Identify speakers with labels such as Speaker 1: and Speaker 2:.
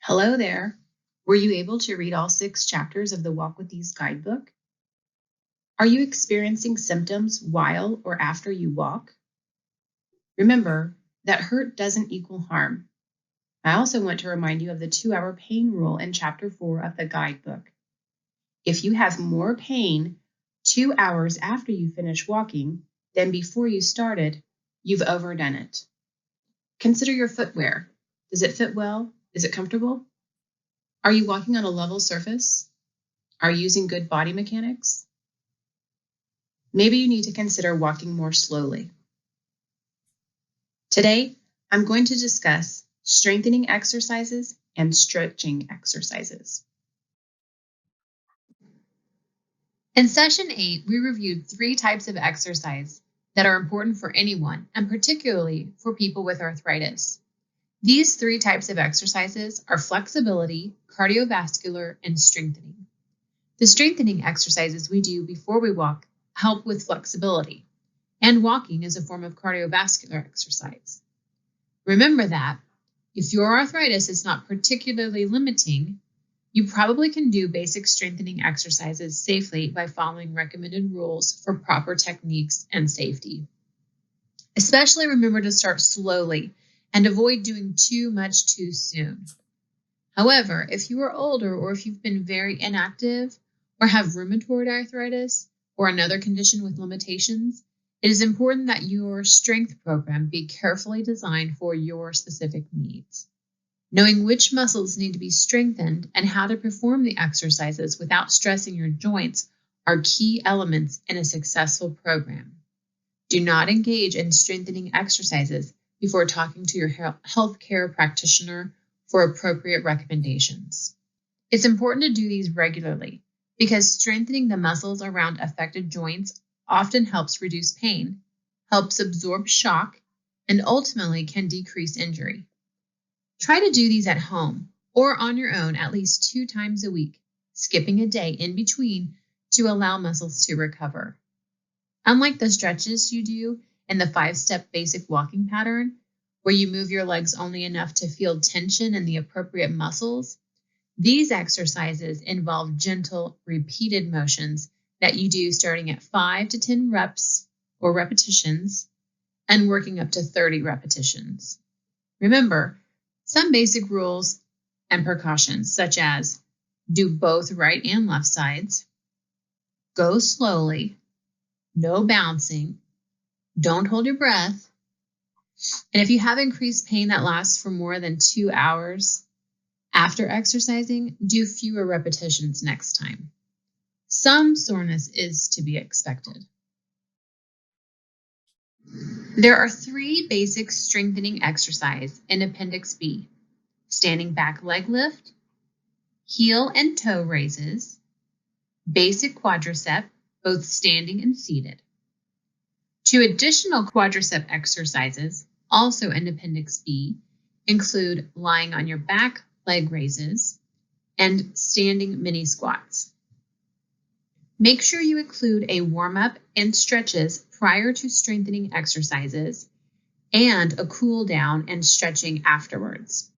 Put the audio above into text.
Speaker 1: Hello there. Were you able to read all 6 chapters of the Walk with Ease guidebook? Are you experiencing symptoms while or after you walk? Remember that hurt doesn't equal harm. I also want to remind you of the 2-hour pain rule in Chapter 4 of the guidebook. If you have more pain 2 hours after you finish walking than before you started, you've overdone it. Consider your footwear. Does it fit well? Is it comfortable? Are you walking on a level surface? Are you using good body mechanics? Maybe you need to consider walking more slowly. Today, I'm going to discuss strengthening exercises and stretching exercises. In Session 8, we reviewed 3 types of exercise that are important for anyone, and particularly for people with arthritis. These 3 types of exercises are flexibility, cardiovascular, and strengthening. The strengthening exercises we do before we walk help with flexibility, and walking is a form of cardiovascular exercise. Remember that if your arthritis is not particularly limiting, you probably can do basic strengthening exercises safely by following recommended rules for proper techniques and safety. Especially remember to start slowly and avoid doing too much too soon. However, if you are older or if you've been very inactive or have rheumatoid arthritis or another condition with limitations, it is important that your strength program be carefully designed for your specific needs. Knowing which muscles need to be strengthened and how to perform the exercises without stressing your joints are key elements in a successful program. Do not engage in strengthening exercises before talking to your healthcare practitioner for appropriate recommendations. It's important to do these regularly because strengthening the muscles around affected joints often helps reduce pain, helps absorb shock, and ultimately can decrease injury. Try to do these at home or on your own at least 2 times a week, skipping a day in between to allow muscles to recover. Unlike the stretches you do in the 5-step basic walking pattern, where you move your legs only enough to feel tension in the appropriate muscles, these exercises involve gentle, repeated motions that you do starting at 5 to 10 reps or repetitions and working up to 30 repetitions. Remember, some basic rules and precautions, such as do both right and left sides, go slowly, no bouncing, don't hold your breath, and if you have increased pain that lasts for more than 2 hours after exercising, do fewer repetitions next time. Some soreness is to be expected. There are 3 basic strengthening exercises in Appendix B: standing back leg lift, heel and toe raises, basic quadricep, both standing and seated. 2 additional quadricep exercises, also in Appendix B, include lying on your back leg raises and standing mini squats. Make sure you include a warm-up and stretches prior to strengthening exercises and a cool down and stretching afterwards.